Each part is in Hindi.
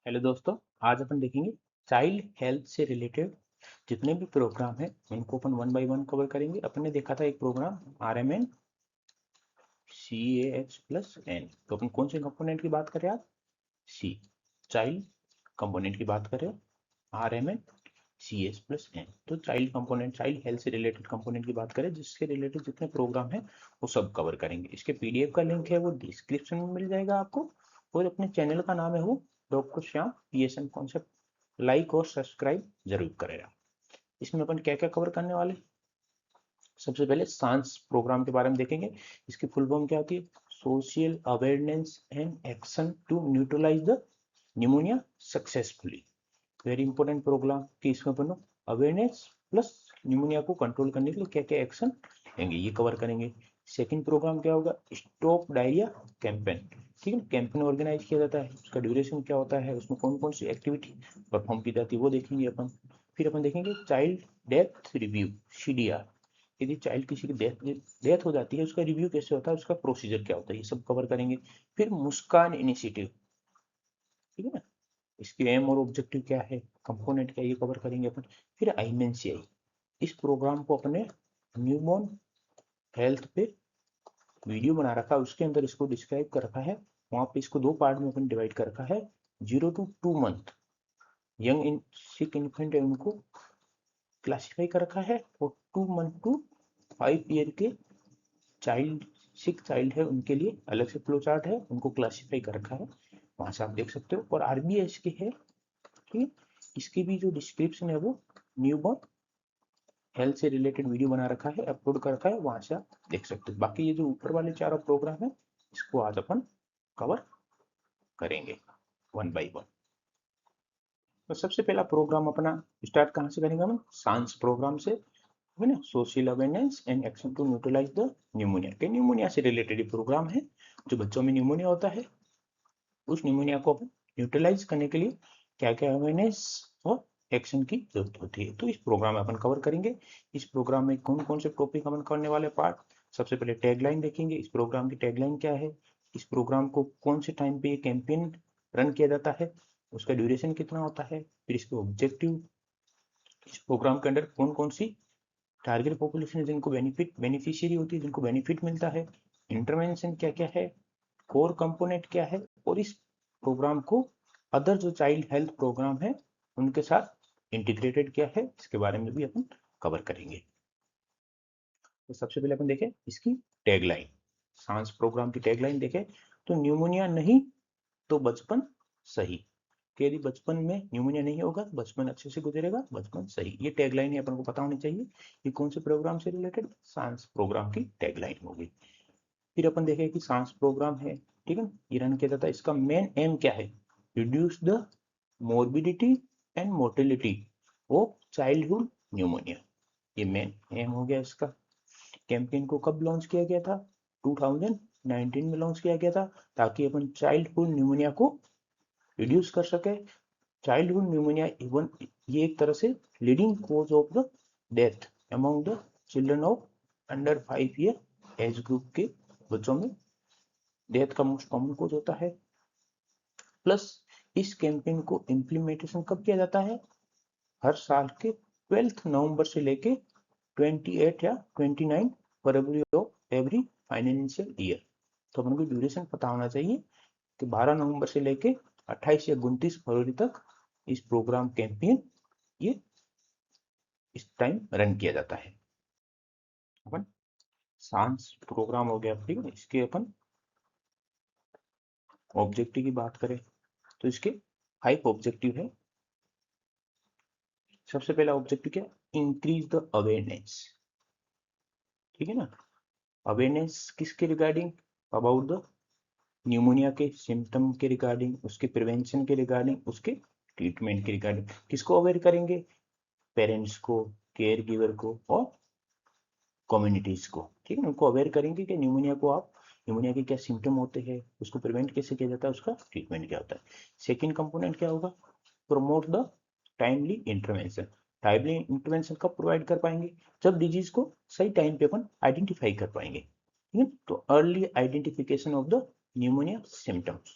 हेलो दोस्तों, आज अपन देखेंगे चाइल्ड हेल्थ से रिलेटेड जितने भी प्रोग्राम हैं उनको अपन वन बाय वन कवर करेंगे। अपन ने देखा था एक प्रोग्राम RMN CAH+N। तो अपन कौन से कंपोनेंट की बात करें आज? सी, चाइल्ड कंपोनेंट की बात करें RMN CH+N। तो चाइल्ड कंपोनेंट, चाइल्ड हेल्थ से रिलेटेड कंपोनेंट की बात करें, जिससे रिलेटेड जितने प्रोग्राम हैं वो सब कवर करेंगे। इसके PDF का लिंक है वो डिस्क्रिप्शन में मिल जाएगा आपको, और अपने चैनल का नाम है वो doctor Shyam PSN concept. Like और सब्सक्राइब जरूर करेगा। इसमें अपन क्या क्या कवर करने वाले, सबसे पहले सांस प्रोग्राम के बारे में देखेंगे। इसकी फुल फॉर्म क्या होती है? Social awareness and action to neutralize the pneumonia successfully. Very important program कि इसमें अपन अवेयरनेस प्लस निमोनिया को कंट्रोल करने के लिए क्या क्या एक्शन लेंगे ये कवर करेंगे। सेकंड प्रोग्राम क्या होगा? Stop diarrhoea campaign. ठीक है, कैंपेन ऑर्गेनाइज किया जाता है, उसका ड्यूरेशन क्या होता है, उसमें कौन कौन सी एक्टिविटी परफॉर्म की जाती है वो देखेंगे अपन। फिर अपन देखेंगे चाइल्ड डेथ रिव्यू, CDR। यदि चाइल्ड किसी की डेथ हो जाती है, उसका रिव्यू कैसे होता है, उसका प्रोसीजर क्या होता है, ये सब कवर करेंगे। फिर मुस्कान इनिशिएटिव, ठीक है ना, इसकी एम और ऑब्जेक्टिव क्या है, कंपोनेंट क्या है, ये कवर करेंगे अपन। फिर INCI, इस प्रोग्राम को अपने न्यूबॉर्न हेल्थ पे वीडियो बना रखा है, उसके अंदर इसको डिस्क्राइब कर रखा है। वहां पे इसको दो पार्ट में अपन डिवाइड कर रखा है। 0 to 2 month young in sick infant है उनको क्लासिफाई कर रखा है, और 2 month to 5 year के चाइल्ड, सिक चाइल्ड है उनके लिए अलग से फ्लो चार्ट है, उनको क्लासिफाई कर रखा है, वहां से आप देख सकते हो। और RBS के है, ठीक है, इसकी भी जो डिस्क्रिप्शन है वो न्यूबॉर्न हेल्थ से रिलेटेड वीडियो बना रखा है, अपलोड कर रखा है, वहां से आप देख सकते हो। बाकी ये जो ऊपर वाले चारों प्रोग्राम है इसको आज अपन कवर करेंगे वन बाय वन। तो सबसे पहला प्रोग्राम अपना स्टार्ट कहाँ से करेंगे? हम सांस प्रोग्राम से, है ना। Social awareness and action to neutralize the pneumonia, के न्यूमोनिया से रिलेटेड प्रोग्राम है। जो बच्चों में न्यूमोनिया होता है, उस न्यूमोनिया को अपन न्यूट्रलाइज करने के लिए क्या क्या अवेयरनेस और एक्शन की जरूरत होती है, तो इस प्रोग्राम में अपन कवर करेंगे। इस प्रोग्राम में कौन कौन से टॉपिक अपन करने वाले पार्ट, सबसे पहले टैगलाइन देखेंगे, इस प्रोग्राम की टैगलाइन क्या है, इस प्रोग्राम को कौन से टाइम पे ये कैंपेन रन किया जाता है, उसका ड्यूरेशन कितना होता है, फिर इसके ऑब्जेक्टिव, इस प्रोग्राम के अंदर कौन कौन सी टारगेट पॉपुलेशन है जिनको बेनिफिशियरी होती है, जिनको बेनिफिट मिलता है, इंटरवेंशन क्या क्या है, कोर कंपोनेंट क्या है, और इस प्रोग्राम को अदर जो चाइल्ड हेल्थ प्रोग्राम है उनके साथ इंटीग्रेटेड क्या है, इसके बारे में भी अपन कवर करेंगे। तो सबसे पहले अपन देखें इसकी टैगलाइन, सांस प्रोग्राम की टैगलाइन देखें तो न्यूमोनिया नहीं तो बचपन सही। कि यदि बचपन में न्यूमोनिया नहीं होगा तो बचपन अच्छे से गुजरेगा, बचपन सही, ये टैगलाइन है, अपन को पता होनी चाहिए। ये कौन से प्रोग्राम से रिलेटेड? सांस प्रोग्राम की टैगलाइन होगी। फिर अपन देखें कि सांस प्रोग्राम है, ठीक है, ये रन किया जाता है, इसका मेन एम क्या है? Reduce the morbidity and mortality of childhood pneumonia, ये मेन एम हो गया इसका। कैंपेन को कब लॉन्च किया गया था? 2019 में लॉन्च किया गया था, ताकि अपन चाइल्डहुड न्यूमोनिया को रिड्यूस कर सके। चाइल्डहुड न्यूमोनिया इवन ये एक तरह से leading cause of the death among the children of under 5 year age group के बच्चों में डेथ का मोस्ट कॉमन कॉज होता है। प्लस इस कैंपेन को इम्प्लीमेंटेशन कब किया जाता है? हर साल के 12 नवंबर से लेके 28 या 29 फरवरी ऑफ एवरी फाइनेंशियल ईयर। तो अपन को ड्यूरेशन पता होना चाहिए कि 12 नवंबर से लेके 28 या 29 फरवरी तक इस प्रोग्राम कैंपेन ये इस टाइम रन किया जाता है। अपन सांस प्रोग्राम हो गया, ठीक है। इसके अपन ऑब्जेक्टिव की बात करें तो इसके 5 ऑब्जेक्टिव है। सबसे पहला ऑब्जेक्टिव क्या? इंक्रीज द अवेयरनेस, ठीक है ना। अवेयरनेस किसके रिगार्डिंग? अबाउट द न्यूमोनिया के सिम्टम के रिगार्डिंग, उसके प्रिवेंशन के रिगार्डिंग, उसके ट्रीटमेंट के रिगार्डिंग। किसको अवेयर करेंगे? पेरेंट्स को, केयर गिवर को और कम्युनिटीज को, ठीक है, उनको अवेयर करेंगे कि न्यूमोनिया को आप, न्यूमोनिया के क्या सिम्टम होते हैं, उसको प्रिवेंट कैसे किया जाता है, उसका ट्रीटमेंट क्या होता है। सेकेंड कंपोनेंट क्या होगा? Promote the timely intervention. Timely intervention कब प्रोवाइड कर पाएंगे? जब डिजीज को सही टाइम पे अपन आइडेंटिफाई कर पाएंगे, ठीक है। तो early identification of the pneumonia symptoms,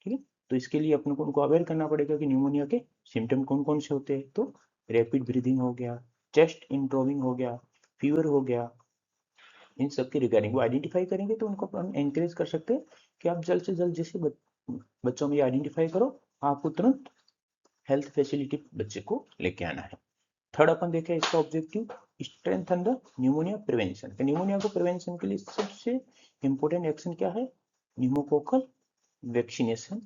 ठीक है। तो इसके लिए अपने को उनको अवेयर करना पड़ेगा कि न्यूमोनिया के सिम्टम कौन कौन से होते हैं। तो रैपिड ब्रीदिंग हो गया, चेस्ट इंट्रोविंग हो गया, फीवर हो गया, इन सब के रिगार्डिंग वो आइडेंटिफाई करेंगे तो उनको अपन एनकरेज कर सकते हैं कि आप जल्द से जल्द जैसे बच्चों में आइडेंटिफाई करो, आपको तुरंत हेल्थ फैसिलिटी बच्चे को लेके आना है। थर्ड अपन देखें इसका objective, strengthen the pneumonia prevention. Pneumonia को प्रिवेंशन के लिए सबसे इंपॉर्टेंट एक्शन क्या है, न्यूमोकोकल वैक्सीनेशन,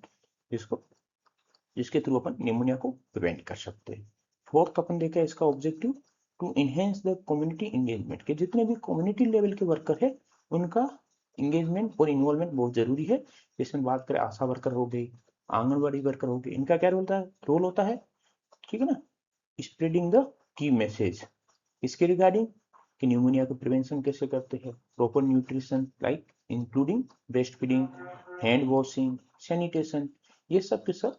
जिसके थ्रू अपन न्यूमोनिया को प्रिवेंट कर सकते हैं। फोर्थ अपन देखें इसका objective, to enhance the community engagement, के जितने भी कम्युनिटी लेवल के वर्कर है उनका एंगेजमेंट और इन्वॉल्वमेंट बहुत जरूरी है। जिसमें बात करें आशा वर्कर हो गई, आंगनबाड़ी वर्कर हो गई, इनका क्या रोल होता है, ठीक है ना, स्प्रेडिंग द की मैसेज, इसके रिगार्डिंग कि न्यूमोनिया को प्रिवेंशन कैसे करते हैं, proper nutrition like including breast feeding, hand washing, sanitation, ये सब के सब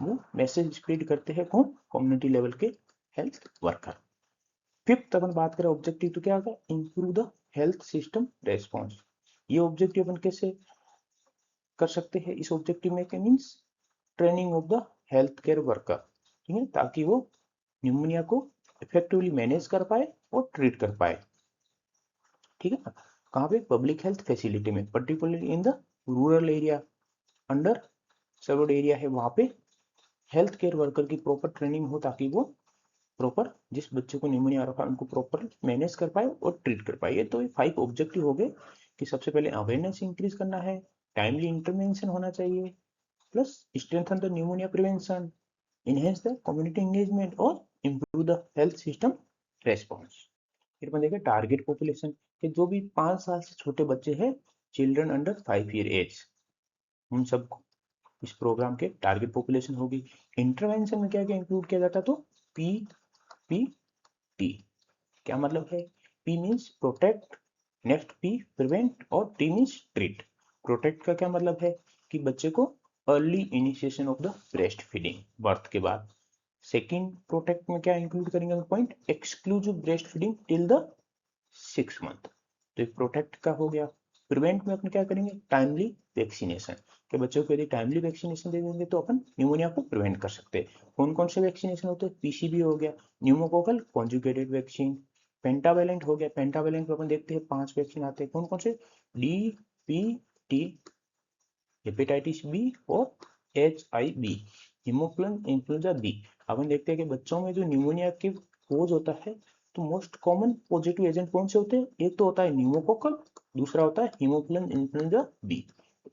वो मैसेज स्प्रेड करते हैं कौन, कम्युनिटी लेवल के हेल्थ वर्कर। फिफ्थ अपन बात करें ऑब्जेक्टिव तो क्या होगा, improve the health system response. ये ऑब्जेक्टिव अपन कैसे कर सकते हैं, इस ऑब्जेक्टिव में means training of the health care worker, ठीक है, ताकि वो न्यूमोनिया को इफेक्टिवली मैनेज कर पाए और ट्रीट कर पाए, ठीक है ना। कहाँ पे, पब्लिक हेल्थ फैसिलिटी में, particularly in the rural area, under served area है, वहां पे हेल्थ केयर वर्कर की प्रॉपर ट्रेनिंग हो ताकि वो प्रॉपर जिस बच्चे को न्यूमोनिया रखा उनको प्रॉपर मैनेज कर पाए और ट्रीट कर पाए। तो ये 5 ऑब्जेक्टिव हो गए कि सबसे पहले अवेयरनेस इंक्रीज करना है, टाइमली इंटरवेंशन होना चाहिए, plus strengthen the pneumonia prevention, enhance the community engagement और improve the health system response. फिर अपन देखें टारगेट पॉपुलेशन, कि जो भी 5 साल से छोटे बच्चे हैं, चिल्ड्रन अंडर 5 ईयर एज, उन सबको इस प्रोग्राम के टारगेट पॉपुलेशन होगी। इंटरवेंशन में क्या क्या इंक्लूड किया जाता, तो पी पी टी, क्या मतलब है, P means protect, next P prevent और टी मीन्स ट्रीट। प्रोटेक्ट का क्या मतलब है कि बच्चे को early initiation of the breast feeding, birth के बाद। सेकेंड प्रोटेक्ट में क्या इंक्लूड करेंगे point, exclusive breast feeding till the 6 month, तो प्रोटेक्ट का हो गया। प्रिवेंट में अपन क्या करेंगे, टाइमली वैक्सीनेशन, के बच्चों को यदि टाइमली वैक्सीनेशन दे देंगे तो अपन न्यूमोनिया को प्रिवेंट कर सकते हैं। कौन कौन से वैक्सीनेशन होते हैं, पीसीबी हो गया, न्यूमोकोकल कॉन्जुगेटेड वैक्सीन, पेंटावेलेंट हो गया, पेंटावेलेंट में अपन देखते हैं 5 वैक्सीन आते हैं, कौन कौन से, D, P, T, hepatitis B और HIV, हीमोफिलस इन्फ्लुएंजा बी। अपन देखते हैं कि बच्चों में जो न्यूमोनिया के कोज होता है, तो मोस्ट कॉमन पॉजिटिव एजेंट कौन से होते हैं, एक तो होता है न्यूमोकोकल, दूसरा होता है हीमोफिलस इन्फ्लुएंजा बी।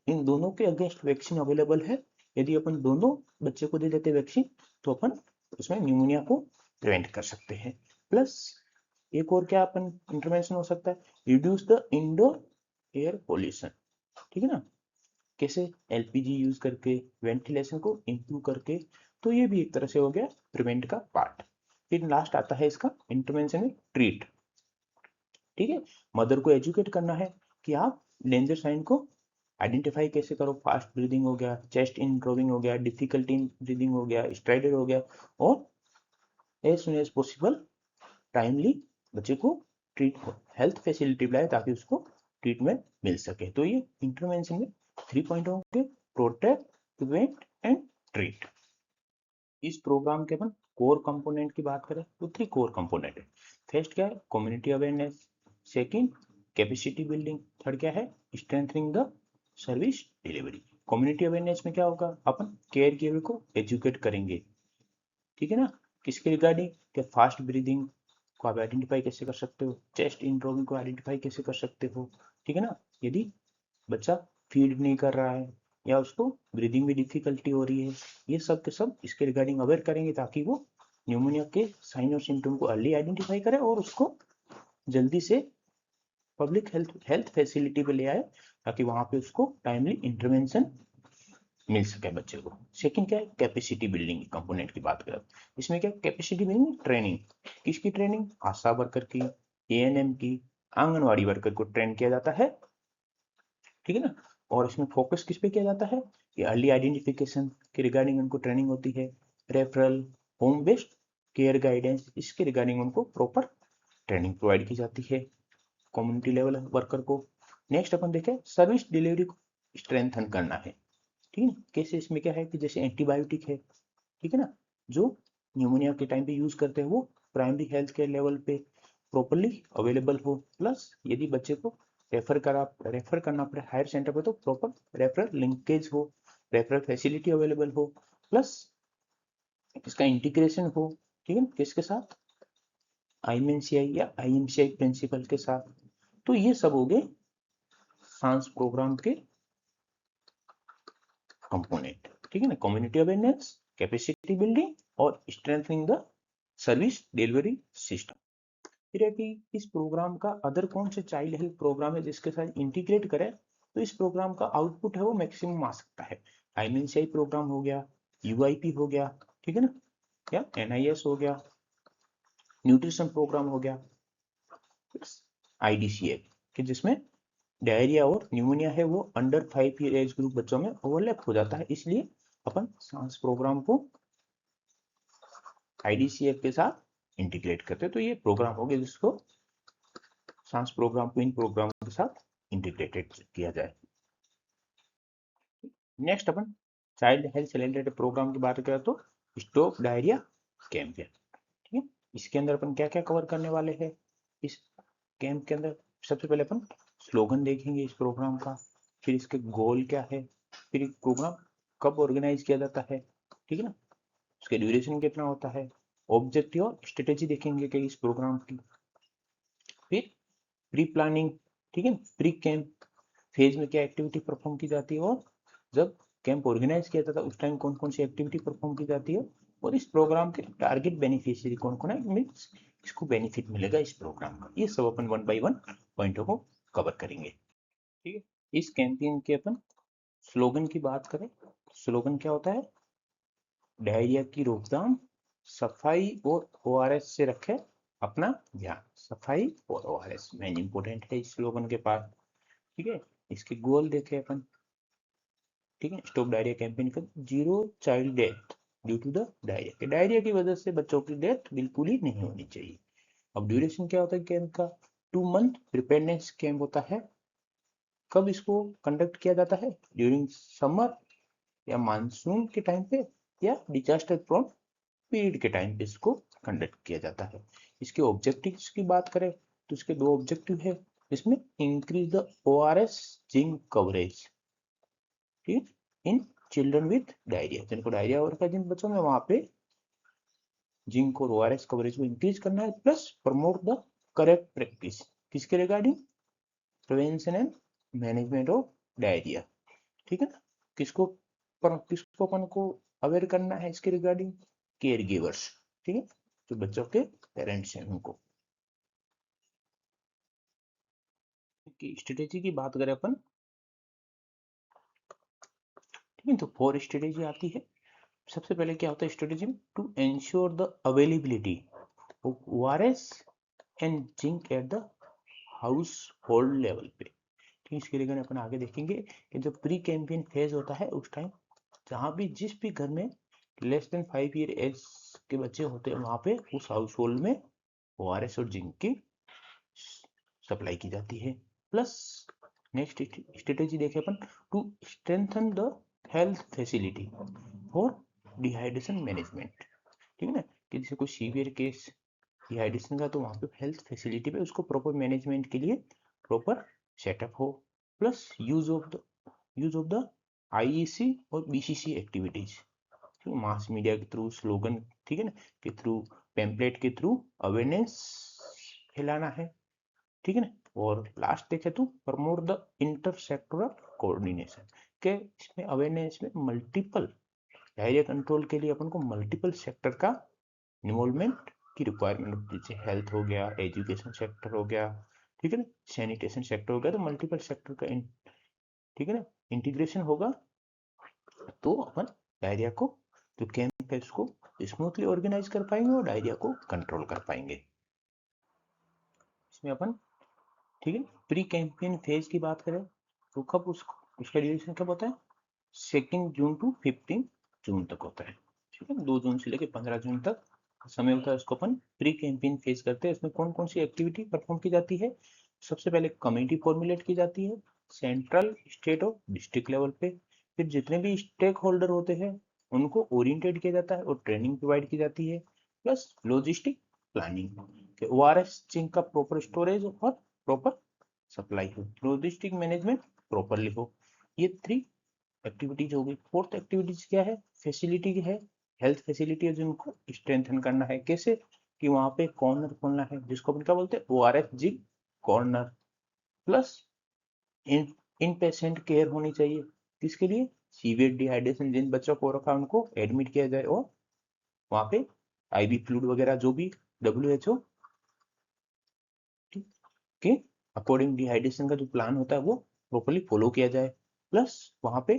इन दोनों के अगेंस्ट वैक्सीन अवेलेबल है, यदि अपन दोनों बच्चे को दे देते वैक्सीन तो अपन उसमें न्यूमोनिया को प्रिवेंट कर सकते हैं। प्लस एक और क्या अपन इंटरवेंशन हो सकता है, reduce the indoor air pollution, ठीक है ना, कैसे, एलपीजी यूज करके, वेंटिलेशन को इंप्रूव करके, तो ये भी एक तरह से हो गया प्रिवेंट का पार्ट। फिर लास्ट आता है इसका इंटरवेंशन में ट्रीट, ठीक है, मदर को एजुकेट करना है कि आप डेंजर साइन को आइडेंटिफाई कैसे करो, फास्ट ब्रीदिंग हो गया, चेस्ट इंट्रोविंग हो गया, डिफिकल्टी इन ब्रीदिंग हो गया, स्ट्राइडर हो गया, और as soon as possible timely बच्चे को ट्रीट हेल्थ फैसिलिटी लाए ताकि उसको ट्रीटमेंट मिल सके। तो ये इंटरवेंशन में 3 पॉइंट होंगे, प्रोटेक्ट, प्रिवेंट एंड ट्रीट। इस प्रोग्राम के अपन कोर कंपोनेंट की बात करें तो 3 कोर कंपोनेंट है। फर्स्ट क्या है, community awareness, second capacity building, third क्या है, strengthening the service delivery. Community awareness में क्या होगा, अपन केयर गिवर को एजुकेट करेंगे, ठीक है ना, किसके रिगार्डिंग, कि फास्ट ब्रीदिंग को आप आइडेंटिफाई कैसे कर सकते हो, चेस्ट इंट्रोविंग को आइडेंटिफाई कैसे कर सकते हो, ठीक है ना, यदि बच्चा फीड नहीं कर रहा है या उसको ब्रीदिंग में डिफिकल्टी हो रही है, ये सब के सब इसके रिगार्डिंग अवेयर करेंगे ताकि वो न्यूमोनिया के साइन और सिम्टम को अर्ली आइडेंटिफाई करे और उसको जल्दी से पब्लिक हेल्थ फैसिलिटी पे ले आए ताकि वहां पे उसको टाइमली इंटरवेंशन मिल सके बच्चे को। सेकंड क्या है, कैपेसिटी बिल्डिंग कंपोनेंट की बात करें, इसमें क्या कैपेसिटी बिल्डिंग, ट्रेनिंग, किसकी ट्रेनिंग, आशा वर्कर की, एएनएम की, आंगनवाड़ी वर्कर को ट्रेन किया जाता है, ठीक है ना, और इसमें फोकस किस पे किया जाता है कि अर्ली आइडेंटिफिकेशन के रिगार्डिंग उनको ट्रेनिंग होती है, referral, home based care guidance, इसके रिगार्डिंग उनको प्रॉपर ट्रेनिंग प्रोवाइड की जाती है कम्युनिटी लेवल वर्कर को। नेक्स्ट अपन देखें सर्विस डिलीवरी को स्ट्रेंथन करना है, ठीक है। केसेस में क्या है कि जैसे एंटीबायोटिक है, ठीक है ना, जो न्यूमोनिया के टाइम पे यूज करते हैं वो प्राइमरी हेल्थ केयर लेवल पे प्रॉपरली अवेलेबल हो, प्लस यदि बच्चे को रेफर करना पड़े हायर सेंटर पे तो प्रॉपर रेफरल लिंकेज हो, रेफरल फैसिलिटी अवेलेबल हो, प्लस इसका इंटीग्रेशन हो, ठीक है, किसके साथ, आईएमसीआई या आईएमसीआई प्रिंसिपल के साथ। तो ये सब हो गए सांस प्रोग्राम के कंपोनेंट, ठीक है ना, कम्युनिटी अवेयरनेस, कैपेसिटी बिल्डिंग और strengthening the service delivery system. फिर है कि इस प्रोग्राम का अदर कौन से चाइल्ड हेल्थ प्रोग्राम है जिसके साथ इंटीग्रेट करें तो इस प्रोग्राम का आउटपुट है वो मैक्सिमम आ सकता है। आईएमसीआई प्रोग्राम हो गया, यूआईपी हो गया, ठीक है ना, या एनआईएस हो गया, न्यूट्रिशन प्रोग्राम हो गया, आईडीसीएफ कि जिसमें डायरिया और न्यूमोनिया है वो अंडर 5 ईयर एज ग्रुप बच्चों में ओवरलैप हो जाता है, इसलिए अपन सांस प्रोग्राम को आईडीसीएफ के साथ इंटीग्रेट करते हैं। तो ये प्रोग्राम हो गया जिसको सांस प्रोग्राम को इन प्रोग्राम के साथ इंटीग्रेटेड किया जाए। नेक्स्ट अपन चाइल्ड हेल्थ से रिलेटेड प्रोग्राम की बात करें तो स्टॉप डायरिया कैंपेन, ठीक है। इसके अंदर अपन क्या क्या कवर करने वाले हैं इस कैंप के अंदर, सबसे पहले अपन स्लोगन देखेंगे इस प्रोग्राम का, फिर इसके गोल क्या है, फिर प्रोग्राम कब ऑर्गेनाइज किया जाता है, ठीक है ना, उसके ड्यूरेशन कितना होता है, ऑब्जेक्टिव और स्ट्रेटेजी देखेंगे कि इस प्रोग्राम की, फिर प्री प्लानिंग, ठीक है, प्री कैंप फेज में क्या एक्टिविटी परफॉर्म की जाती है और जब कैंप ऑर्गेनाइज किया जाता है उस टाइम कौन कौन सी एक्टिविटी परफॉर्म की जाती है, और इस प्रोग्राम के टारगेट बेनिफिशियरी कौन कौन है, मीन्स इसको बेनिफिट मिलेगा इस प्रोग्राम का। ये सब अपन 1 बाय 1 पॉइंटों को कवर करेंगे, ठीक है। इस कैंपेन के अपन स्लोगन की बात करें, स्लोगन क्या होता है, डायरिया की रोकथाम, सफाई और ओआरएस से रखे अपना ध्यान, सफाई और ओआरएस मेन इंपोर्टेंट है इस स्लोगन के पास, ठीक है। इसके गोल देखे अपन, ठीक है, स्टॉप डायरिया कैंपेन का 0 child death due to the diarrhoea, के डायरिया की वजह से बच्चों की डेथ बिल्कुल ही नहीं होनी चाहिए। अब ड्यूरेशन क्या होता है कैंप का, 2 मंथ प्रिपेयरनेस कैंप होता है। कब इसको कंडक्ट किया जाता है, ड्यूरिंग समर या मानसून के टाइम पे या डिजास्टर प्रोन पीरियड के टाइम पे इसको कंडक्ट किया जाता है। इसके ऑब्जेक्टिव्स की बात करें तो इसके 2 ऑब्जेक्टिव है, इसमें increase the ORS zinc coverage, ठीक, इन चिल्ड्रन विथ डायरिया, जिनको डायरिया हो रखा है जिन बच्चों में, वहां पे जिंक और ओआरएस कवरेज को इंक्रीज करना है, plus promote the correct practice किसके regarding, prevention and management of diarrhoea, ठीक है ना, किसको अपन को अवेयर करना है इसके रिगार्डिंग, केयर गिवर्स, ठीक है, जो बच्चों के पेरेंट्स हैं उनको। स्ट्रेटेजी की बात करें अपन, ठीक है, तो 4 स्ट्रेटेजी आती है। सबसे पहले क्या होता है स्ट्रेटेजी में, to ensure the availability of ORS and zinc at the household level पे, ठीक है। इसके लिए अपन आगे देखेंगे कि जब प्री कैंपेन फेज होता है उस टाइम जहां भी जिस भी घर में लेस देन 5 ईयर एज के बच्चे होते हैं वहां पे उस हाउस होल्ड में ओआरएस और जिंक की सप्लाई की जाती है। प्लस नेक्स्ट स्ट्रेटेजी देखें अपन, to strengthen the health facility for dehydration management, ठीक है ना, कि जैसे कोई सीवियर केस डिहाइड्रेशन का तो वहाँ पे हेल्थ फैसिलिटी पे उसको प्रॉपर मैनेजमेंट के लिए प्रॉपर सेटअप हो, plus use of the IEC और बीसीसी एक्टिविटीज, मास मीडिया के थ्रू स्लोगन, ठीक है ना, के थ्रू पेम्पलेट के थ्रू अवेयरनेस फैलाना है, ठीक है ना। और लास्ट देखे तो promote the inter sectoral coordination, के इसमें अवेयरनेस में मल्टीपल डायरिया कंट्रोल के लिए अपन को मल्टीपल सेक्टर का इन्वॉल्वमेंट की रिक्वायरमेंट होती है, जैसे हेल्थ हो गया, एजुकेशन सेक्टर हो गया, ठीक है ना, सैनिटेशन सेक्टर हो गया, तो मल्टीपल सेक्टर का ठीक है ना इंटीग्रेशन होगा, तो अपन डायरिया को जो कैंप है उसको स्मूथली ऑर्गेनाइज कर पाएंगे और डायरिया को कंट्रोल कर पाएंगे। इसमें अपन, ठीक है, प्री कैंपेन फेज की बात करें तो कब उसका ड्यूरेशन कब होता है, 2 जून टू 15 जून तक होता है, ठीक है, 2 जून से लेकर 15 जून तक समय होता है, उसको अपन प्री कैंपेन फेज करते हैं। इसमें कौन कौन सी एक्टिविटी परफॉर्म की जाती है, सबसे पहले कमेटी फॉर्मुलेट की जाती है सेंट्रल, स्टेट और डिस्ट्रिक्ट लेवल पे, फिर जितने भी स्टेक होल्डर होते हैं उनको ओरिएंटेड किया जाता है और ट्रेनिंग प्रोवाइड की जाती है, plus logistic planning, ORS zinc का प्रॉपर स्टोरेज और प्रॉपर सप्लाई हो, लॉजिस्टिक मैनेजमेंट प्रॉपरली हो। ये 3 एक्टिविटीज हो गई। 4th एक्टिविटीज क्या है? फैसिलिटी है, हेल्थ फैसिलिटी है जिनको स्ट्रेंथन करना है। कैसे? कि वहां पे कॉर्नर खोलना है जिसको अपन क्या बोलते हैं, ओआरएस जिंक कॉर्नर। प्लस इन इन पेशेंट केयर होनी चाहिए, किसके लिए? सीवियर डिहाइड्रेशन जिन बच्चों को रखा उनको एडमिट किया जाए और वहां पे आईवी फ्लूइड वगैरह जो भी WHO के अकॉर्डिंग डिहाइड्रेशन का जो प्लान होता है वो प्रॉपर्ली फॉलो किया जाए। प्लस वहां पे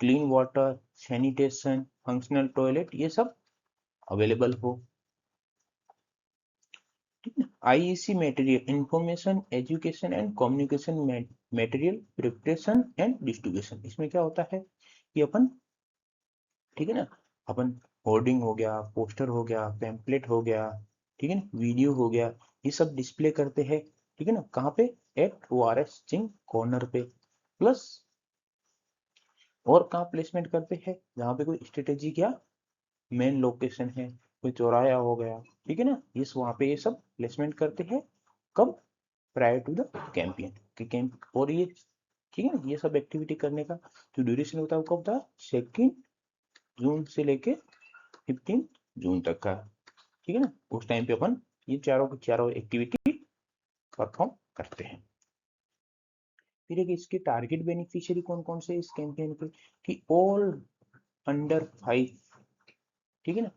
clean water, sanitation, functional toilet ये सब अवेलेबल हो। ठीक है। IEC material, information education and communication material preparation and distribution. इसमें क्या होता है कि अपन, ठीक है ना, अपन होर्डिंग हो गया, पोस्टर हो गया, पैम्पलेट हो गया, ठीक है ना, वीडियो हो गया, ये सब डिस्प्ले करते हैं, ठीक है ना, कहाँ पे? एट ओआरएस जिंक कॉर्नर पे। प्लस और कहाँ प्लेसमेंट करते हैं? जहाँ पे कोई स्ट्रेटेजिक या मेन लोकेशन है, कोई चौराया हो गया, ठीक है ना, इस वहाँ पे ये सब प्लेसमेंट करते हैं। कब? प्रायर टू द कैंपेन कि कैंप। और ये, ठीक है ना, ये सब एक्टिविटी करने का जो ड्यूरेशन होता है वो कब था? 2 जून से लेके 15 जून तक का, ठीक है ना। उस टाइम पे अपन ये चारों की चारों एक्टिविटी परफॉर्म करते हैं। फिर एक इसके टारगेट बेनिफिशियरी कौन कौन से इस कैंपेन के? कि ऑल अंडर 5, ठीक है ना,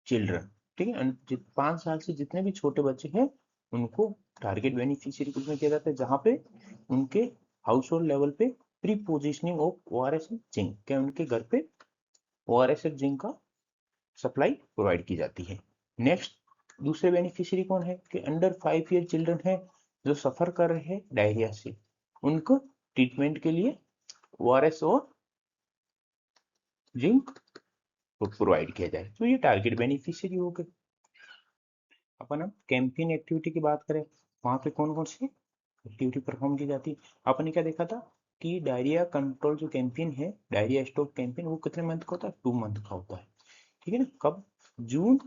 चिल्ड्रन, ठीक है, 5 साल से जितने भी छोटे बच्चे हैं उनको टारगेट बेनिफिशियरी के रूप में किया जाता है, जहां पे उनके हाउस होल्ड लेवल पे pre positioning of ORS zinc, क्या उनके घर पे ओआरएस जिंक का सप्लाई प्रोवाइड की जाती है। नेक्स्ट दूसरे बेनिफिशियरी कौन है? कि अंडर 5 ईयर चिल्ड्रन है जो सफर कर रहे हैं डायरिया से, उनको ट्रीटमेंट के लिए ओआरएस और जिंक प्रोवाइड किया जाए। तो ये टारगेट बेनिफिशियरी हो गए। अपन अब कैंपेन एक्टिविटी की बात करें, वहां पे कौन कौन सी एक्टिविटी परफॉर्म की जाती है? अपन ने क्या देखा था कि डायरिया कंट्रोल जो कैंपेन है, डायरिया स्टॉप कैंपेन, वो कितने मंथ का होता है? 2 मंथ का होता है, ठीक है ना। कब? जून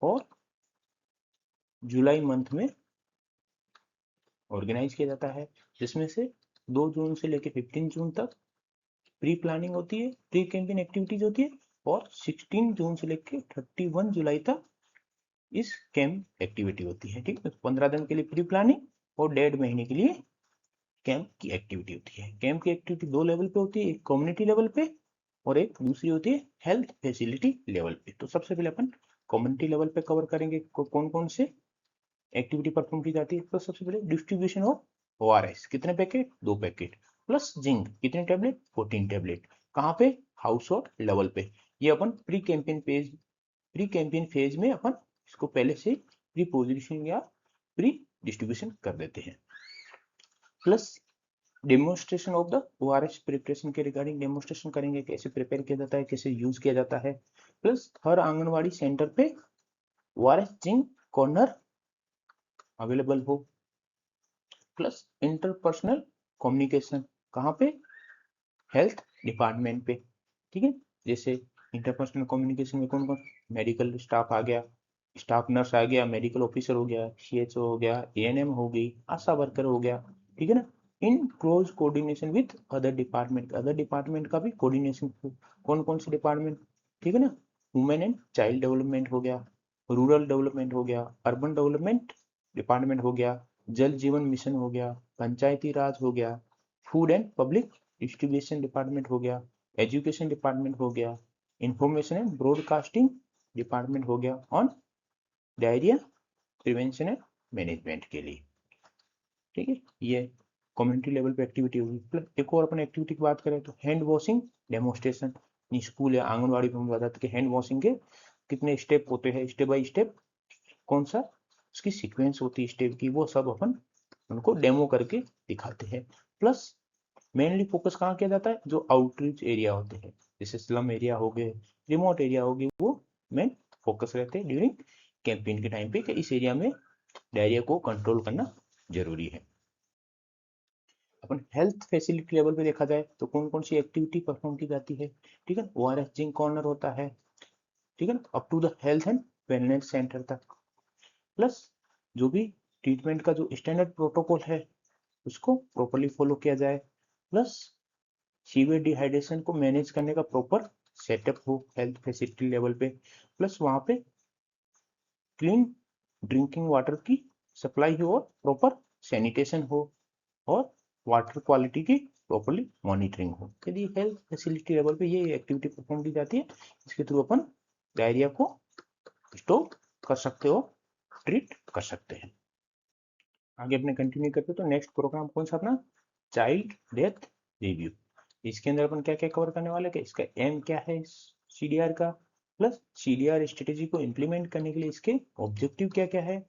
और जुलाई मंथ में ऑर्गेनाइज किया जाता है, जिसमें से 2 जून से लेकर 15 जून तक प्री प्लानिंग होती है, प्री कैंपेन एक्टिविटीज होती है, और 16 जून से लेकर 31 जुलाई तक इस कैंप एक्टिविटी होती है, ठीक है। 15 दिन के लिए प्री प्लानिंग और 1.5 महीने के लिए कैंप की एक्टिविटी होती है। कैंप की एक्टिविटी 2 लेवल पे होती है, एक कम्युनिटी लेवल पे और एक दूसरी होती है हेल्थ फैसिलिटी लेवल पे। तो सबसे पहले अपन कम्युनिटी लेवल पे कवर करेंगे कौन कौन से एक्टिविटी परफॉर्म की जाती है। तो सबसे पहले डिस्ट्रीब्यूशन ऑफ ओआरएस, कितने पैकेट? 2 पैकेट। प्लस जिंक, कितने टैबलेट? 14 टैबलेट। कहाँ पे? हाउस होल्ड लेवल पे। ये अपन प्री कैंपेन फेज में अपन इसको पहले से प्री पोजिशन या प्री डिस्ट्रीब्यूशन कर देते हैं। Plus demonstration of the ORS preparation के रिगार्डिंग डेमोन्स्ट्रेशन करेंगे, कैसे प्रिपेयर किया जाता है, कैसे यूज किया जाता है। प्लस हर आंगनवाड़ी सेंटर पे ओआरएस जिंक कॉर्नर अवेलेबल हो। प्लस इंटरपर्सनल कम्युनिकेशन, कहाँ पे? हेल्थ डिपार्टमेंट पे, ठीक है। जैसे इंटरपर्सनल कम्युनिकेशन में कौन कौन? मेडिकल स्टाफ आ गया, स्टाफ नर्स आ गया, मेडिकल ऑफिसर हो गया, CHO हो गया, ANM हो गई, आशा वर्कर हो गया, ठीक है ना। In close coordination with other department का भी कोऑर्डिनेशन। कौन कौन से डिपार्टमेंट? ठीक है ना, वुमेन एंड चाइल्ड डेवलपमेंट हो गया, रूरल डेवलपमेंट हो गया, अर्बन डेवलपमेंट डिपार्टमेंट हो गया, जल जीवन मिशन हो गया, पंचायती राज हो गया, food and public distribution department हो गया, एजुकेशन डिपार्टमेंट हो गया, इंफॉर्मेशन एंड ब्रॉडकास्टिंग डिपार्टमेंट हो गया on diarrhoea prevention and management के लिए, ठीक है। ये कम्युनिटी लेवल पे एक्टिविटी होगी। प्लस एक और अपन एक्टिविटी की बात करें तो हैंड वॉशिंग डेमोन्स्ट्रेशन। स्कूल या आंगनबाड़ी में हम बताते कि हैंड वॉशिंग के कितने स्टेप होते हैं, स्टेप बाय स्टेप कौन सा उसकी सीक्वेंस होती है स्टेप की, वो सब अपन उनको डेमो करके दिखाते हैं। प्लस मेनली फोकस कहाँ किया जाता है? जो आउटरीच एरिया होते हैं, जैसे स्लम एरिया हो गए, रिमोट एरिया हो गए, वो मेन फोकस रहते हैं ड्यूरिंग कैंपेन के टाइम पे कि इस एरिया में डायरिया को कंट्रोल करना जरूरी है। अपन हेल्थ फैसिलिटी लेवल पे देखा जाए तो कौन कौन सी एक्टिविटी परफॉर्म की जाती है, ठीक है। ओआरएस जिंक कॉर्नर होता है, ठीक है ना, up to the health and wellness centre तक। प्लस जो भी ट्रीटमेंट का जो स्टैंडर्ड प्रोटोकॉल है उसको प्रॉपरली फॉलो किया जाए। प्लस सीवियर डिहाइड्रेशन को मैनेज करने का प्रॉपर सेटअप हो हेल्थ फैसिलिटी लेवल पे। प्लस वहां पे क्लीन ड्रिंकिंग वाटर की सप्लाई हो और प्रॉपर सैनिटेशन हो और वाटर क्वालिटी की प्रॉपरली मॉनिटरिंग हो। यदि हेल्थ फैसिलिटी लेवल पे ये एक्टिविटी परफॉर्म की जाती है, इसके थ्रू अपन डायरिया को स्टॉप कर सकते हो, ट्रीट कर सकते हैं। आगे अपने कंटिन्यू करते तो नेक्स्ट प्रोग्राम कौन सा अपना, चाइल्ड डेथ रिव्यू। इसके अंदर अपन क्या क्या कवर करने वाले हैं, इसका एम क्या है सीडीआर का, प्लस सीडीआर स्ट्रेटेजी को इम्प्लीमेंट करने के लिए इसके ऑब्जेक्टिव क्या क्या है,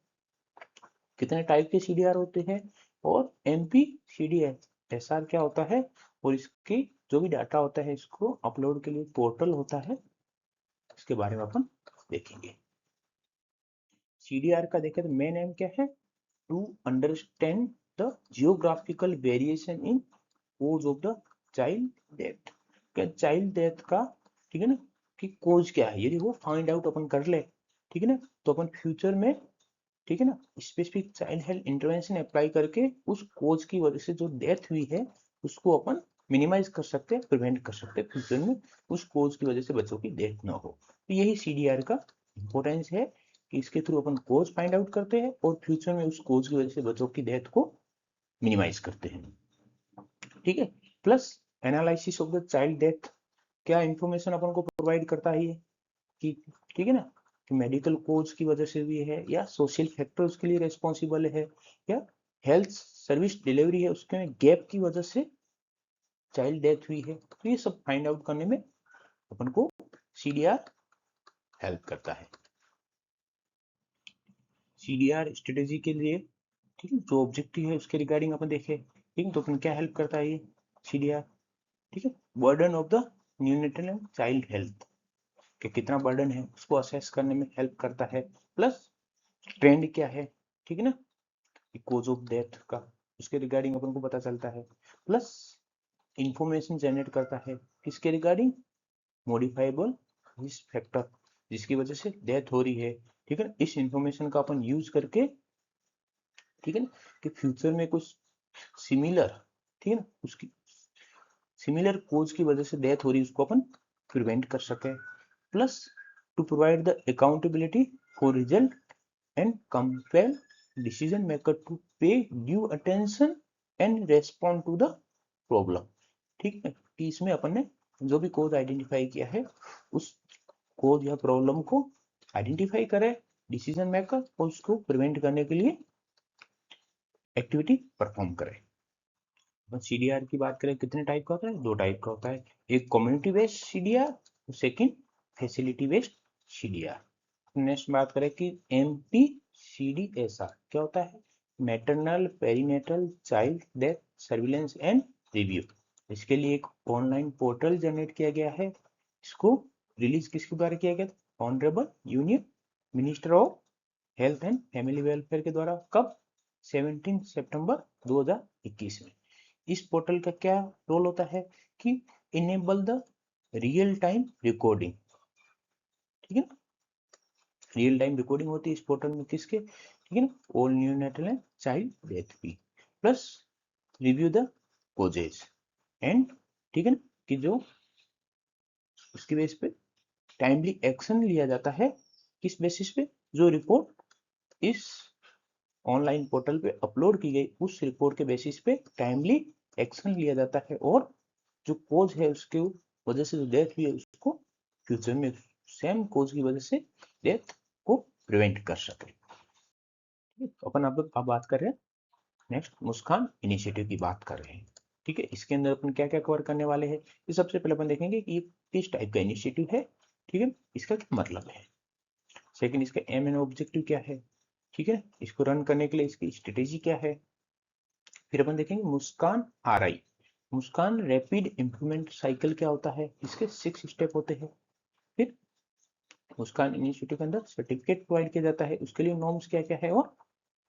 कितने टाइप के सीडीआर होते हैं, और एमपी सीडीआर एसआर क्या होता है, और इसकी जो भी डाटा होता है इसको अपलोड के लिए पोर्टल होता है, इसके बारे में अपन देखेंगे। सीडीआर का देखें तो मेन एम क्या है, to understand the geographical variation in cause of the child death. क्या चाइल्ड डेथ का, ठीक है ना, कि कोज क्या है, यदि वो फाइंड आउट अपन कर ले, ठीक है ना, तो अपन फ्यूचर में, ठीक है ना, specific child health intervention apply करके उस कोज की वजह से जो डेथ हुई है उसको अपन मिनिमाइज कर सकते हैं, प्रिवेंट कर सकते हैं, फ्यूचर में उस कोज की वजह से बच्चों की डेथ ना हो। तो यही सीडीआर का इंपॉर्टेंस है कि इसके थ्रू अपन कोज फाइंड आउट करते हैं और फ्यूचर में उस कोज की वजह से बच्चों की डेथ को मिनिमाइज करते हैं, ठीक है। Plus analysis of the child death, क्या इंफॉर्मेशन अपन को प्रोवाइड करता है ये, कि ठीक है ना, कि मेडिकल कोज की वजह से भी है या सोशल फैक्टर उसके लिए रेस्पॉन्सिबल है या हेल्थ सर्विस डिलीवरी है उसके गैप की वजह से चाइल्ड डेथ हुई है। तो ये सब फाइंड आउट करने में अपन को सीडीआर हेल्प करता है। सीडीआर स्ट्रेटेजी के लिए, ठीक है, जो ऑब्जेक्टिव है उसके रिगार्डिंग अपन देखें, ठीक है, तो अपन क्या हेल्प करता है ये सीडीआर, ठीक है। Burden of the neonatal and child health, कि कितना बर्डन है उसको असेस करने में हेल्प करता है। प्लस ट्रेंड क्या है, ठीक है ना, कोज ऑफ डेथ का, उसके रिगार्डिंग अपन को पता चलता है। प्लस इंफॉर्मेशन जनरेट करता है किसके रिगार्डिंग, मॉडिफाइबल रिस्क फैक्टर, जिसकी वजह से डेथ हो रही है, ठीक है ना, इस इंफॉर्मेशन का अपन यूज करके, ठीक है ना, कि फ्यूचर में कुछ सिमिलर, ठीक है ना, उसकी सिमिलर कोज की वजह से डेथ हो रही है उसको अपन प्रिवेंट कर सके। Plus to provide the accountability for result and compel decision maker to pay due attention and respond to the problem, ठीक है, कि इसमें अपन ने जो भी कोज आइडेंटिफाई किया है उस कोज या प्रॉब्लम को आइडेंटिफाई करे डिसीजन मेकर और उसको प्रिवेंट करने के लिए एक्टिविटी परफॉर्म करे। सीडीआर की बात करें कितने टाइप का होता है, दो टाइप का होता है, एक community based CDR, second facility based CDR. Next बात करें कि एमपी सीडीएसआर क्या होता है, maternal perinatal child death surveillance and review. इसके लिए एक ऑनलाइन पोर्टल जनरेट किया गया है, इसको रिलीज किसके द्वारा किया गया था, honourable union minister of health and family welfare के द्वारा, कब, 17 सितंबर 2021 में। इस पोर्टल का क्या रोल होता है कि enable the real time recording, ठीक है ना, रियल टाइम रिकॉर्डिंग होती है इस पोर्टल में किसके, ठीक है ना, all neonatal and child death की। Plus review the causes and, ठीक है ना, कि जो उसके बेस पे टाइमली एक्शन लिया जाता है, किस बेसिस पे, जो रिपोर्ट इस ऑनलाइन पोर्टल पे अपलोड की गई उस रिपोर्ट के बेसिस पे टाइमली एक्शन लिया जाता है और जो कोज है उसके वजह से जो डेथ हुई है उसको फ्यूचर में सेम कोज की वजह से डेथ को प्रिवेंट कर सके। अपन अब बात कर रहे हैं नेक्स्ट मुस्कान इनिशिएटिव की बात कर रहे हैं, ठीक है। इसके अंदर अपन क्या क्या कवर करने वाले हैं, ये सबसे पहले अपन देखेंगे कि ये किस टाइप का इनिशिएटिव है, ठीक है, इसका क्या मतलब है। सेकंड, इसका एम एंड ऑब्जेक्टिव क्या है, ठीक है, इसको रन करने के लिए इसकी स्ट्रेटेजी क्या है। फिर अपन देखेंगे मुस्कान आरआई, मुस्कान रैपिड इंप्रूवमेंट साइकिल क्या होता है, इसके 6 स्टेप होते हैं। फिर मुस्कान इनिशिएटिव के अंदर सर्टिफिकेट प्रोवाइड किया जाता है, उसके लिए नॉर्म्स क्या क्या है और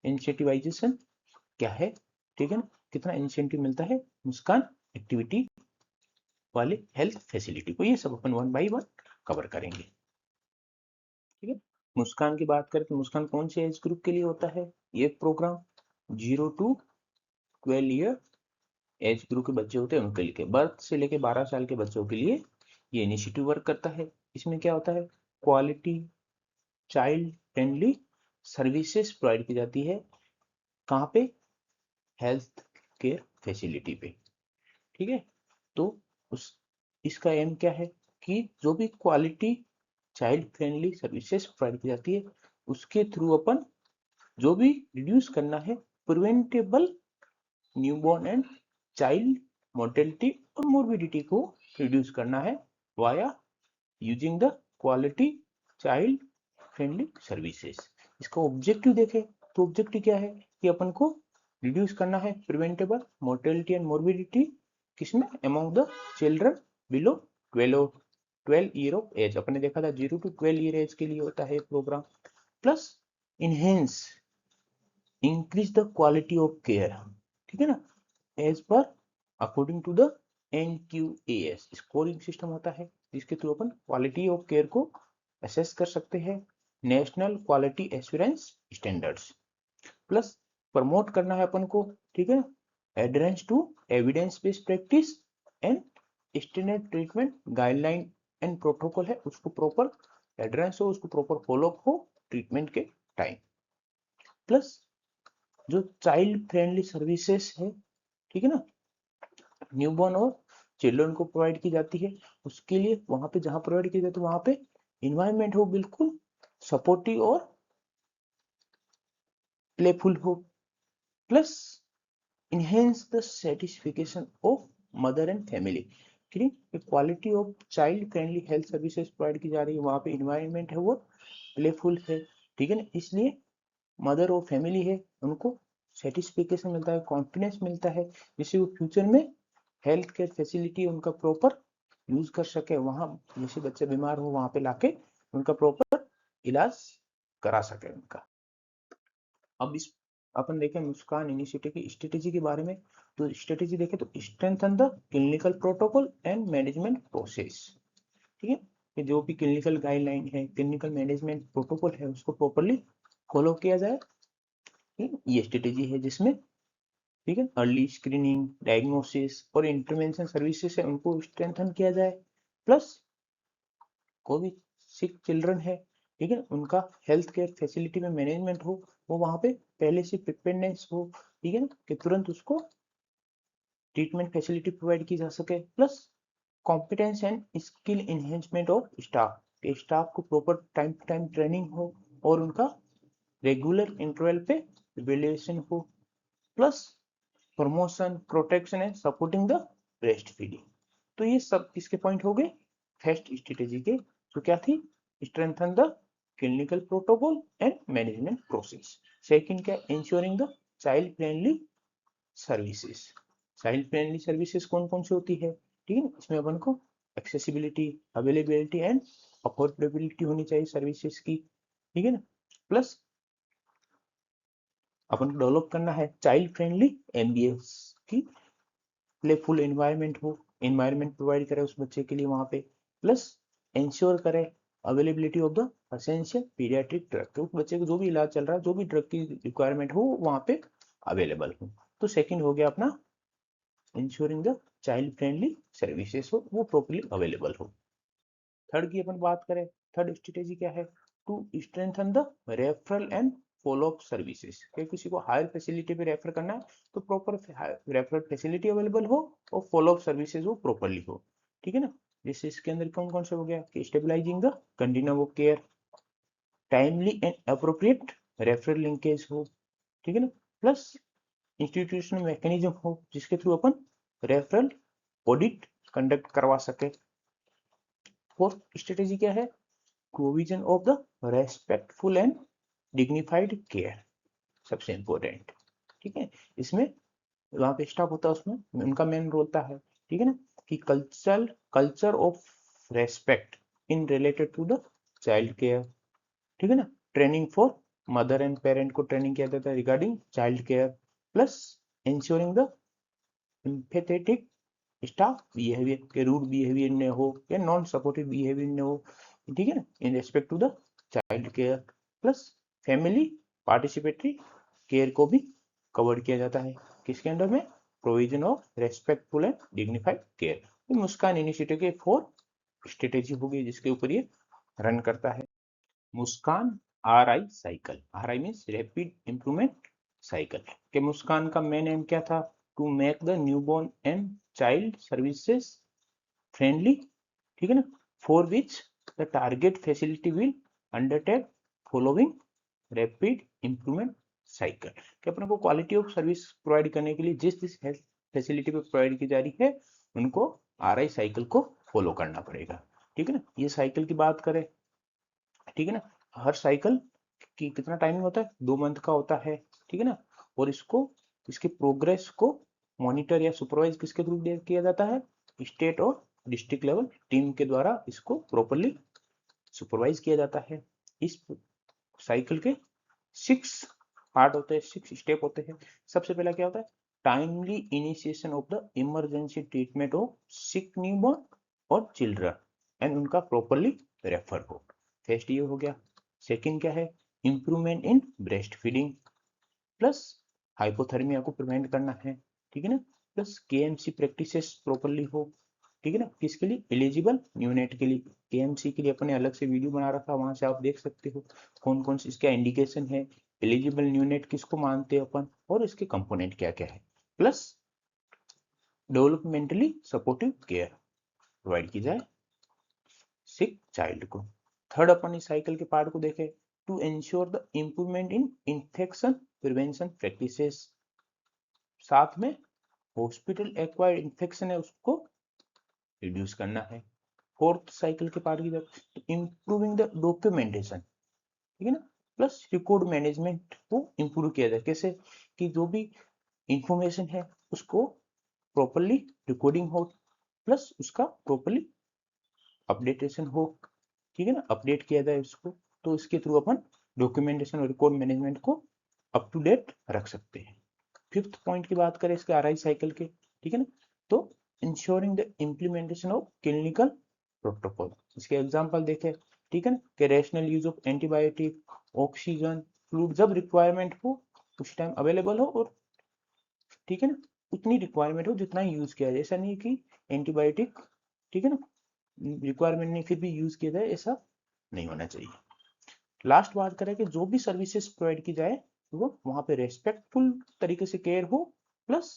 इंसेंटिवाइजेशन क्या है, ठीक है ना, कितना इंसेंटिव मिलता है मुस्कान एक्टिविटी वाले हेल्थ फैसिलिटी को। ये सब अपन 1 बाय 1 कवर करेंगे। ठीक है, मुस्कान की बात करें तो मुस्कान कौन से एज ग्रुप के लिए होता है? ये program 0 to 12 year age group के बच्चे होते हैं उनके लिए, बर्थ से लेके 12 साल के बच्चों के लिए ये इनिशिएटिव वर्क करता है। इसमें क्या होता है? Quality child friendly services provide की जाती है। कहाँ पे? हेल्थ केयर फैसिलिटी पे। ठीक है, तो इसका एम क्या है कि जो भी quality child friendly services provide की जाती है उसके थ्रू अपन जो भी रिड्यूस करना है preventable newborn and child mortality और मोर्बिडिटी को रिड्यूस करना है via using the quality child friendly services. इसका ऑब्जेक्टिव देखें तो ऑब्जेक्टिव क्या है कि अपन को रिड्यूस करना है प्रिवेंटेबल मोर्टेलिटी एंड मोर्बिडिटी किसमें? Among the children below 12 year of age. अपने देखा था 0 to 12 ईयर एज के लिए होता है program. Plus enhance increase the quality of care. ठीक है ना, as per according to the NQAS scoring system होता है जिसके थ्रू अपन क्वालिटी ऑफ केयर को असेस कर सकते हैं, national quality assurance standards. Plus promote करना है अपन को, ठीक है, adherence to evidence based practice and standard treatment guideline and protocol है उसको प्रॉपर एडरेंस हो, उसको प्रॉपर फॉलो हो ट्रीटमेंट के टाइम। प्लस जो चाइल्ड फ्रेंडली सर्विसेज है, ठीक है ना, न्यूबॉर्न और चिल्ड्रन को प्रोवाइड की जाती है उसके लिए वहां पे जहां प्रोवाइड की जाती है वहां पे इन्वायरमेंट हो बिल्कुल सपोर्टिव और प्लेफुल हो। Plus enhance the satisfaction of mother and family। Quality of child friendly health services provide की जा रही है, वहां पे इन्वायरमेंट है वो प्लेफुल है। ठीक है ना, इसलिए मदर और फैमिली है उनको सेटिस्फिकेशन मिलता है, कॉन्फिडेंस मिलता है, जिससे वो फ्यूचर में हेल्थ केयर फैसिलिटी उनका प्रॉपर यूज कर सके, वहां जैसे बच्चे बीमार हो वहां पे लाके उनका प्रॉपर इलाज करा सके उनका। अब इस अपन देखें मुस्कान इनिशिएटिव की स्ट्रेटेजी के बारे में, तो स्ट्रेटेजी देखें तो strengthen the clinical protocol and management process. ठीक है, कि जो भी क्लिनिकल गाइडलाइन है, क्लिनिकल मैनेजमेंट प्रोटोकॉल है उसको प्रॉपरली फॉलो किया जाए। ये स्ट्रेटेजी है जिसमें, ठीक है, अर्ली स्क्रीनिंग, डायग्नोसिस और इंटरवेंशन सर्विसेज है उनको स्ट्रेंथन किया जाए। प्लस कोई भी सिक चिल्ड्रन है, ठीक है, उनका हेल्थ केयर फैसिलिटी में मैनेजमेंट हो, वो वहां पे पहले से प्रिपेयरनेस हो, ठीक है ना, कि तुरंत उसको ट्रीटमेंट फैसिलिटी प्रोवाइड की जा सके। Plus competence and skill enhancement of staff, के स्टाफ को proper time to time training हो और उनका रेगुलर इंटरवल पे इवैल्यूएशन हो। Plus promotion, protection and supporting the breastfeeding. तो ये सब किसके पॉइंट हो गए? फर्स्ट स्ट्रेटेजी के, जो क्या थी? Strengthen the clinical protocol and management process. Second क्या? Ensuring the child friendly services. Child friendly services कौन कौन सी होती है? ठीक है, इसमें अपन को एक्सेसिबिलिटी, अवेलेबिलिटी एंड अफोर्डेबिलिटी होनी चाहिए सर्विसेज की। ठीक है ना, प्लस अपन को डेवलप करना है चाइल्ड फ्रेंडली एमबीएस की, प्लेफुल एनवायरनमेंट हो, एनवायरनमेंट प्रोवाइड करे उस बच्चे के लिए वहां पे। प्लस इंश्योर करे availability of the essential paediatric drug, तो उस बच्चे को जो भी इलाज चल रहा है, जो भी ड्रग की रिक्वायरमेंट हो वहां पे अवेलेबल हो। तो सेकंड हो गया अपना ensuring the child friendly services हो, वो प्रॉपर्ली अवेलेबल हो। थर्ड की अपन बात करें, थर्ड स्ट्रेटेजी क्या है? To strengthen the referral and follow up services. किसी को हायर फैसिलिटी पे रेफर करना है तो प्रॉपर रेफरल फैसिलिटी अवेलेबल हो और फॉलो अप सर्विसेज वो प्रॉपरली हो। ठीक है ना, जैसे इसके अंदर कौन कौन से हो गया कि stabilizing the continuum of care, timely and appropriate referral linkage हो। ठीक है ना, प्लस इंस्टीट्यूशनल मैकेनिज्म हो जिसके थ्रू अपन रेफरल ऑडिट कंडक्ट करवा सके। फोर्थ स्ट्रेटेजी क्या है? Provision of the respectful and dignified care, सबसे इंपॉर्टेंट। ठीक है, इसमें वहां पे स्टाफ होता है उसमें उनका मेन रोल होता है, ठीक है ना, कि culture of respect in related to the child care. ठीक है ना, training for mother and parent को ट्रेनिंग किया जाता है regarding child care. Plus ensuring the empathetic staff behaviour के रूड बिहेवियर न हो या नॉन सपोर्टिव बिहेवियर न हो, ठीक है ना, in respect to the child care. Plus family participatory care को भी कवर किया जाता है किसके अंडर में, provision of respectful and dignified care. तो मुस्कान इनिशिएटिव के 4 स्ट्रेटेजी होगी जिसके ऊपर ये रन करता है। Muskaan RI cycle, RI means rapid improvement cycle के मुस्कान का मेन एम क्या था, to make the newborn and child services friendly, ठीक है ना, for which the target facility will undertake following rapid improvement cycle, कि अपने को क्वालिटी ऑफ सर्विस प्रोवाइड करने के लिए जिस जिस हेल्थ फैसिलिटी पे प्रोवाइड की जा रही है उनको RI साइकिल को फॉलो करना पड़ेगा, ठीक है ना। ये साइकिल की बात करें, ठीक है ना, हर साइकिल की कितना टाइमिंग होता है, 2 मंथ का होता है, ठीक है ना, और इसको इसके प्रोग्रेस को मॉनिटर या सुपरवाइज किसके थ्रू किया जाता है, स्टेट और डिस्ट्रिक्ट लेवल टीम के द्वारा इसको प्रॉपरली सुपरवाइज किया जाता है। इस साइकिल के 6 पार्ट होते हैं, 6 स्टेप होते हैं। सबसे पहला क्या होता है, timely initiation of the emergency treatment of sick newborn और चिल्ड्रन एंड उनका प्रॉपरली रेफर हो, फर्स्ट ये हो गया। सेकंड क्या है, improvement in breast feeding plus hypothermia को प्रिवेंट करना है, ठीक है ना, प्लस KMC प्रैक्टिसेस प्रॉपरली हो, ठीक है ना, किसके लिए, एलिजिबल न्यूनेट के लिए। KMC के लिए अपने अलग से वीडियो बना रखा, वहां से आप देख सकते हो कौन कौन से इसका इंडिकेशन है, एलिजिबल न्यूनेट किसको मानते हैं अपन, और इसके कंपोनेंट क्या क्या है। Plus developmentally supportive care provide की जाए सिक चाइल्ड को। थर्ड अपन इस साइकिल के पार्ट को देखें, to ensure the improvement in infection prevention practices, साथ में हॉस्पिटल एक्वायर्ड इन्फेक्शन है उसको रिड्यूस करना है। फोर्थ साइकिल के पार्ट की तरफ, इंप्रूविंग द डॉक्यूमेंटेशन, ठीक है ना, प्लस रिकॉर्ड मैनेजमेंट को इंप्रूव किया जाए, कैसे कि जो भी इंफॉर्मेशन है उसको प्रॉपरली रिकॉर्डिंग हो प्लस उसका प्रॉपरली अपडेटेशन हो, ठीक है ना, अपडेट किया जाए उसको, तो इसके थ्रू अपन डॉक्यूमेंटेशन और रिकॉर्ड मैनेजमेंट को अप टू डेट रख सकते हैं। फिफ्थ पॉइंट की बात करें इसके RI साइकिल के, ठीक है ना, तो ensuring the implementation of clinical protocol, इसके एग्जांपल देखें, ठीक है ना, कि rational use of antibiotic, oxygen, fluid जब रिक्वायरमेंट हो उस टाइम अवेलेबल हो, और ठीक है ना उतनी रिक्वायरमेंट हो जितना यूज किया जाए, ऐसा नहीं कि एंटीबायोटिक, ठीक है ना, रिक्वायरमेंट नहीं फिर भी यूज किया जाए, ऐसा नहीं होना चाहिए। लास्ट बात करें कि जो भी सर्विसेज प्रोवाइड की जाए वो वहां पे रेस्पेक्टफुल तरीके से केयर हो, plus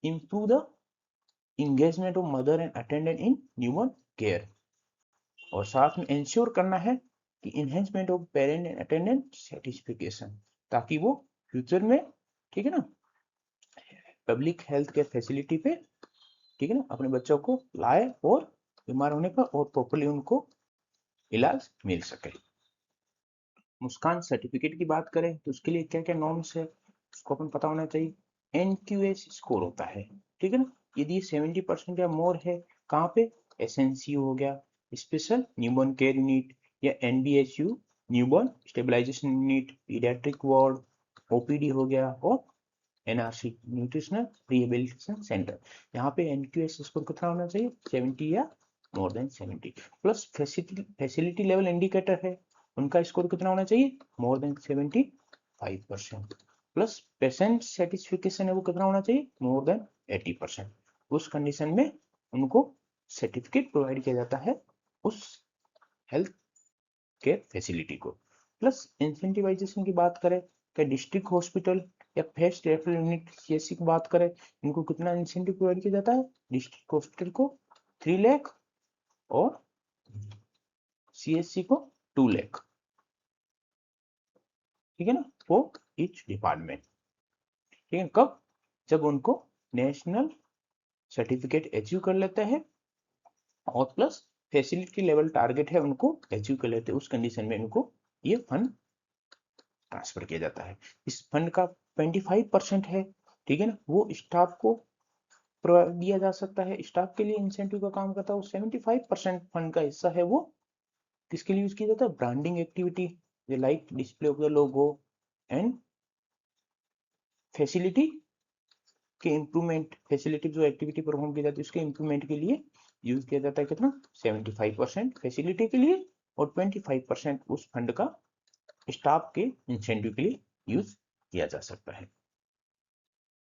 improve the engagement of mother and attendant in newborn care, और साथ में इंश्योर करना है कि enhancement of parent and attendant satisfaction, ताकि वो फ्यूचर में, ठीक है ना, पब्लिक हेल्थ केयर फैसिलिटी पे, ठीक है ना, अपने बच्चों को लाए और बीमार होने पर और प्रॉपरली उनको इलाज मिल सके। मुस्कान सर्टिफिकेट की बात करें तो उसके लिए क्या क्या नॉर्म्स है उसको अपन पता होना चाहिए। NQS स्कोर होता है, ठीक है ना, यदि 70% या मोर है, कहाँ पे, SNCU हो गया, स्पेशल न्यूबॉर्न केयर यूनिट, या NBHU newborn stabilization unit, paediatric ward, OPD हो गया, और NRC न्यूट्रिशनल रिहेबिलिटेशन सेंटर। यहाँ पे NQS स्कोर कितना होना चाहिए, 70 या more than 70। Plus facility level indicator है, उनका स्कोर कितना होना चाहिए, more than 75%। Plus patient satisfaction है वो कितना होना चाहिए, मोर देन 80%। उस कंडीशन में उनको सर्टिफिकेट प्रोवाइड किया जाता है उस हेल्थ केयर फैसिलिटी को। प्लस इंसेंटिवाइजेशन की बात करें कि डिस्ट्रिक्ट हॉस्पिटल या फेस्ट रेफरल यूनिट CSC की बात करें, इनको कितना इंसेंटिव प्रोवाइड किया जाता है, डिस्ट्रिक्ट हॉस्पिटल को 3 लाख और CSC को 2 लाख, ठीक है ना, फॉर ईच डिपार्टमेंट, ठीक है, कब, जब उनको नेशनल सर्टिफिकेट अचीव कर लेते हैं और प्लस फैसिलिटी लेवल टारगेट है उनको अचीव कर लेते हैं, उस कंडीशन में इनको ये फंड ट्रांसफर किया जाता है। इस फंड का 25% है, ठीक है ना, वो स्टाफ को दिया जा सकता है, स्टाफ के लिए इंसेंटिव का काम करता है। 75% फंड का हिस्सा है वो किसके लिए यूज किया जाता है, branding activity, like display of the logo and facility के इम्प्रूवमेंट, फैसिलिटी जो एक्टिविटी परफॉर्म की जाती है उसके इम्प्रूवमेंट के लिए यूज किया जाता है कितना 75% फैसिलिटी के लिए और 25% उस फंड का स्टाफ के इंसेंटिव के लिए यूज किया जा सकता है।